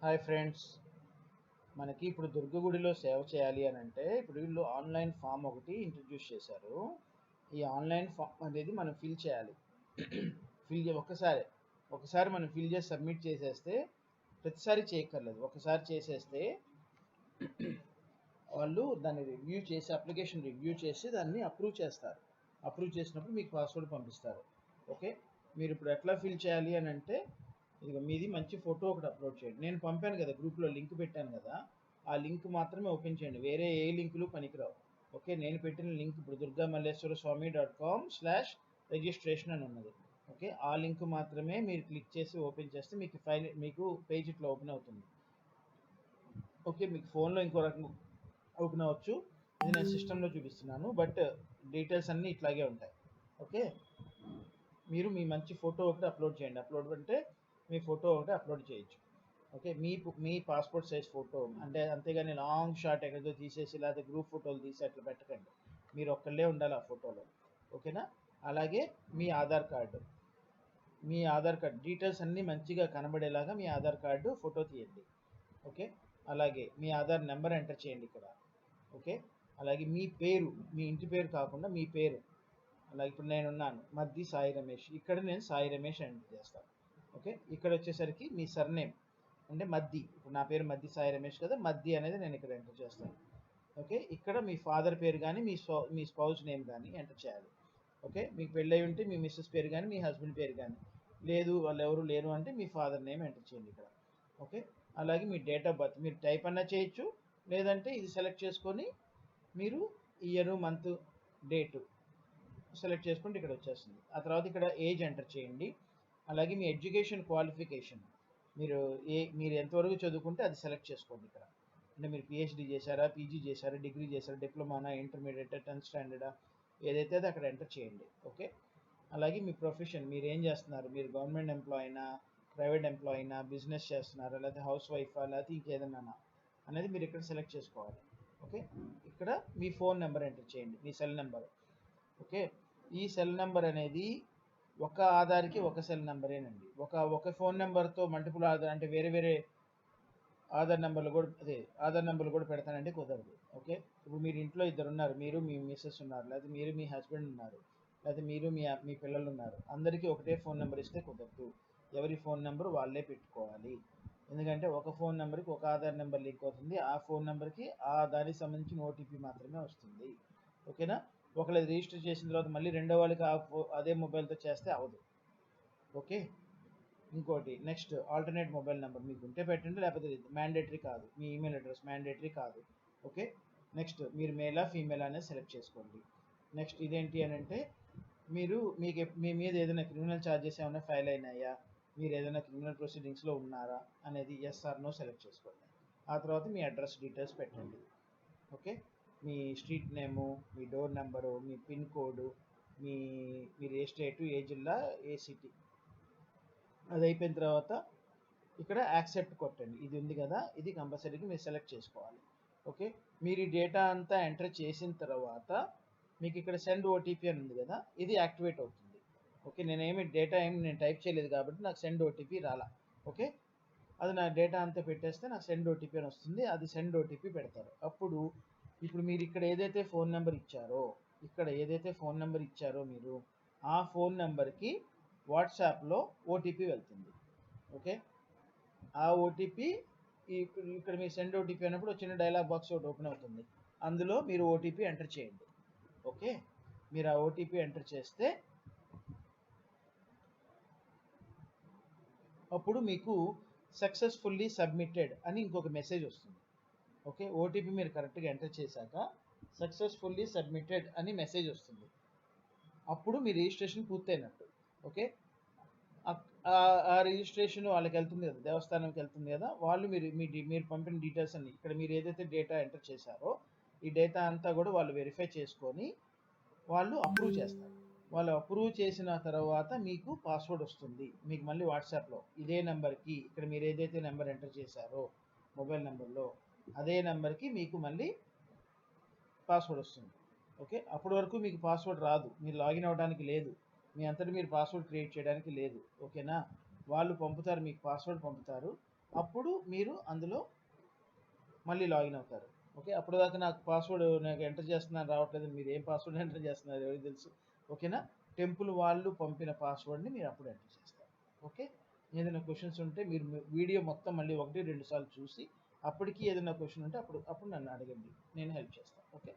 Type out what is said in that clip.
Hi friends, మనకి ఇప్పుడు దుర్గగుడిలో సేవ చేయాలి అని అంటే ఇప్పుడు వీళ్ళు ఆన్లైన్ ఫామ్ ఒకటి ఇంట్రడ్యూస్ చేశారు. ఈ ఆన్లైన్ ఫామ్ అనేది మనం ఫిల్ చేయాలి. ఒకసారి మనం ఫిల్ చేసి సబ్మిట్ చేసేస్తే ప్రతిసారి చేయక్కర్లేదు. ఒకసారి చేసేస్తే వాళ్ళు దాన్ని రివ్యూ చేసి అప్లికేషన్ రివ్యూ చేసి దాన్ని అప్రూవ్ చేస్తారు. అప్రూవ్ చేసినప్పుడు మీకు పాస్వర్డ్ పంపిస్తారు. ఓకే, మీరు ఇప్పుడు ఎట్లా ఫిల్ చేయాలి అని అంటే ఇదిగో మీది మంచి ఫోటో ఒకటి అప్లోడ్ చేయండి. నేను పంపాను కదా, గ్రూప్లో లింక్ పెట్టాను కదా, ఆ లింక్ మాత్రమే ఓపెన్ చేయండి. వేరే ఏ లింకులు పనికిరావు. ఓకే, నేను పెట్టిన లింక్ ఇప్పుడు durgamalleswaraswamy.com/registration అని ఉన్నది. ఓకే, ఆ లింక్ మాత్రమే మీరు క్లిక్ చేసి ఓపెన్ చేస్తే మీకు పేజ్ ఇట్లా ఓపెన్ అవుతుంది. ఓకే, మీకు ఫోన్లో ఇంకో రకంగా ఓపెన్ అవ్వచ్చు. ఇది నేను సిస్టంలో చూపిస్తున్నాను, బట్ డీటెయిల్స్ అన్నీ ఇట్లాగే ఉంటాయి. ఓకే, మీరు మీ మంచి ఫోటో ఒకటి అప్లోడ్ చేయండి. అప్లోడ్ అంటే మీ ఫోటో ఒకటి అప్లోడ్ చేయొచ్చు. ఓకే, మీ పాస్పోర్ట్ సైజ్ ఫోటో అంటే, అంతేగాని లాంగ్ షాట్ ఎక్కడితో తీసేసి లేకపోతే గ్రూప్ ఫోటోలు తీసి అట్లా పెట్టకండి. మీరు ఒక్కళ్ళే ఉండాలి ఆ ఫోటోలో. ఓకేనా? అలాగే మీ ఆధార్ కార్డు డీటెయిల్స్ అన్నీ మంచిగా కనబడేలాగా మీ ఆధార్ కార్డు ఫోటో తీయండి. ఓకే, అలాగే మీ ఆధార్ నెంబర్ ఎంటర్ చేయండి ఇక్కడ. ఓకే, అలాగే మీ పేరు, మీ ఇంటి పేరు కాకుండా మీ పేరు. అలాగే ఇప్పుడు నేనున్నాను మద్ది సాయి రమేష్, ఇక్కడ నేను సాయి రమేష్ ఎంటర్ చేస్తాను. ఓకే, ఇక్కడ వచ్చేసరికి మీ సర్నేమ్ అంటే మద్ది, ఇప్పుడు నా పేరు మద్ది సాయి రమేష్ కదా, మద్ది అనేది నేను ఇక్కడ ఎంటర్ చేస్తాను. ఓకే, ఇక్కడ మీ ఫాదర్ పేరు కానీ మీ స్పౌస్ నేమ్ కానీ ఎంటర్ చేయాలి. ఓకే, మీకు పెళ్ళయి ఉంటే మీ మిస్సెస్ పేరు కానీ మీ హస్బెండ్ పేరు కానీ, లేదు వాళ్ళు ఎవరు లేరు అంటే మీ ఫాదర్ నేమ్ ఎంటర్ చేయండి ఇక్కడ. ఓకే, అలాగే మీ డేట్ ఆఫ్ బర్త్ మీరు టైప్ అన్నా చేయొచ్చు, లేదంటే ఇది సెలెక్ట్ చేసుకొని మీరు ఇయర్ మంత్ డేటు సెలెక్ట్ చేసుకుంటే ఇక్కడ వచ్చేస్తుంది. ఆ తర్వాత ఇక్కడ ఏజ్ ఎంటర్ చేయండి. అలాగే మీ ఎడ్యుకేషన్ క్వాలిఫికేషన్, మీరు ఎంతవరకు చదువుకుంటే అది సెలెక్ట్ చేసుకోండి ఇక్కడ. అంటే మీరు పిహెచ్డి చేశారా, పీజీ చేశారా, డిగ్రీ చేశారా, డిప్లొమానా, ఇంటర్మీడియట్, 10th స్టాండర్డా, ఏదైతే అది అక్కడ ఎంటర్ చేయండి. ఓకే, అలాగే మీ ప్రొఫెషన్, మీరు ఏం చేస్తున్నారు, మీరు గవర్నమెంట్ ఎంప్లాయీనా, ప్రైవేట్ ఎంప్లాయీనా, బిజినెస్ చేస్తున్నారా, లేకపోతే హౌస్ వైఫా, లేకపోతే ఇంకేదన్నా అనేది మీరు ఇక్కడ సెలెక్ట్ చేసుకోవాలి. ఓకే, ఇక్కడ మీ ఫోన్ నెంబర్ ఎంటర్ చేయండి, మీ సెల్ నెంబర్. ఓకే, ఈ సెల్ నెంబర్ అనేది ఒక ఆధార్కి ఒక సెల్ నెంబరేనండి. ఒక ఫోన్ నెంబర్తో మల్టిపుల్ ఆధార్ అంటే వేరే వేరే ఆధార్ నెంబర్లు కూడా పెడతానంటే కుదరదు. ఓకే, ఇప్పుడు మీరు ఇంట్లో ఇద్దరు ఉన్నారు, మీరు మీ మిస్సెస్ ఉన్నారు, లేకపోతే మీరు మీ హస్బెండ్ ఉన్నారు, లేకపోతే మీరు మీ పిల్లలు ఉన్నారు, అందరికీ ఒకటే ఫోన్ నెంబర్ ఇస్తే కుదరదు. ఎవరి ఫోన్ నెంబర్ వాళ్ళే పెట్టుకోవాలి. ఎందుకంటే ఒక ఫోన్ నెంబర్కి ఒక ఆధార్ నెంబర్ లింక్ అవుతుంది. ఆ ఫోన్ నెంబర్కి దానికి సంబంధించిన ఓటీపీ మాత్రమే వస్తుంది. ఓకేనా? ఒకళ్ళు రిజిస్టర్ చేసిన తర్వాత మళ్ళీ రెండో వాళ్ళకి అదే మొబైల్తో చేస్తే అవ్వదు. ఓకే, ఇంకోటి నెక్స్ట్ ఆల్టర్నేట్ మొబైల్ నెంబర్ మీకు ఉంటే పెట్టండి, లేకపోతే మ్యాండేటరీ కాదు. మీ ఈమెయిల్ అడ్రస్ మ్యాండేటరీ కాదు. ఓకే, నెక్స్ట్ మీరు మేలా ఫీమేలా అనేది సెలెక్ట్ చేసుకోండి. నెక్స్ట్ ఇదేంటి అని అంటే మీ మీద ఏదైనా క్రిమినల్ ఛార్జెస్ ఏమైనా ఫైల్ అయినాయా, మీరు ఏదైనా క్రిమినల్ ప్రొసీడింగ్స్లో ఉన్నారా అనేది ఎస్ ఆర్ నో సెలెక్ట్ చేసుకోండి. ఆ తర్వాత మీ అడ్రస్ డీటెయిల్స్ పెట్టండి. ఓకే, మీ స్ట్రీట్ నేము, మీ డోర్ నెంబరు, మీ పిన్ కోడ్, మీరు ఏ స్టేటు, ఏ జిల్లా, ఏ సిటీ, అది అయిపోయిన తర్వాత ఇక్కడ యాక్సెప్ట్ కొట్టండి. ఇది ఉంది కదా, ఇది కంపల్సరీగా మీరు సెలెక్ట్ చేసుకోవాలి. ఓకే, మీరు ఈ డేటా అంతా ఎంటర్ చేసిన తర్వాత మీకు ఇక్కడ సెండ్ ఓటీపీ అని ఉంది కదా, ఇది యాక్టివేట్ అవుతుంది. ఓకే, నేను టైప్ చేయలేదు కాబట్టి నాకు సెండ్ ఓటీపీ రాలా. ఓకే, అది నా డేటా అంతా పెట్టేస్తే నాకు సెండ్ ఓటీపీ అని వస్తుంది. అది సెండ్ ఓటీపీ పెడతారు. అప్పుడు ఇప్పుడు మీరు ఇక్కడ ఏదైతే ఫోన్ నెంబర్ ఇచ్చారో మీరు ఆ ఫోన్ నెంబర్కి వాట్సాప్లో ఓటీపీ వెళ్తుంది. ఓకే, ఆ ఓటీపీ ఇక్కడ మీరు సెండ్ ఓటీపీ అన్నప్పుడు చిన్న డైలాగ్ బాక్స్ ఒకటి ఓపెన్ అవుతుంది. అందులో మీరు ఓటీపీ ఎంటర్ చేయండి. ఓకే, మీరు ఆ ఓటీపీ ఎంటర్ చేస్తే అప్పుడు మీకు సక్సెస్ఫుల్లీ సబ్మిటెడ్ అని ఇంకొక మెసేజ్ వస్తుంది. ఓకే, ఓటీపీ మీరు కరెక్ట్గా ఎంటర్ చేశాక సక్సెస్ఫుల్లీ సబ్మిటెడ్ అని మెసేజ్ వస్తుంది. అప్పుడు మీ రిజిస్ట్రేషన్ పూర్తయినట్టు. ఓకే, ఆ రిజిస్ట్రేషన్ వాళ్ళకి వెళ్తుంది కదా, దేవస్థానంకి వెళ్తుంది కదా, వాళ్ళు మీరు పంపిన డీటెయిల్స్ అన్ని ఇక్కడ మీరు ఏదైతే డేటా ఎంటర్ చేశారో ఈ డేటా అంతా కూడా వాళ్ళు వెరిఫై చేసుకొని వాళ్ళు అప్రూవ్ చేస్తారు. వాళ్ళు అప్రూవ్ చేసిన తర్వాత మీకు పాస్వర్డ్ వస్తుంది. మీకు మళ్ళీ వాట్సాప్లో ఇదే నెంబర్కి ఇక్కడ మీరు ఏదైతే నెంబర్ ఎంటర్ చేశారో మొబైల్ నెంబర్లో అదే నెంబర్కి మీకు మళ్ళీ పాస్వర్డ్ వస్తుంది. ఓకే, అప్పటి వరకు మీకు పాస్వర్డ్ రాదు, మీరు లాగిన్ అవ్వడానికి లేదు, మీ అంతటి మీరు పాస్వర్డ్ క్రియేట్ చేయడానికి లేదు. ఓకేనా? వాళ్ళు పంపుతారు, మీకు పాస్వర్డ్ పంపుతారు. అప్పుడు మీరు అందులో మళ్ళీ లాగిన్ అవుతారు. ఓకే, అప్పుడు దాకా నాకు పాస్వర్డ్ నాకు ఎంటర్ చేస్తున్నాను రావట్లేదు, మీరు ఏం పాస్వర్డ్ ఎంటర్ చేస్తున్నారు ఎవరికి తెలుసు. ఓకేనా, టెంపుల్ వాళ్ళు పంపిన పాస్వర్డ్ని మీరు అప్పుడు ఎంటర్ చేస్తారు. ఓకే, ఏదైనా క్వశ్చన్స్ ఉంటే మీరు వీడియో మొత్తం మళ్ళీ 1-2 సార్లు చూసి అప్పటికి ఏదైనా క్వశ్చన్ ఉంటే అప్పుడు నన్ను అడగండి, నేను హెల్ప్ చేస్తాను. ఓకే.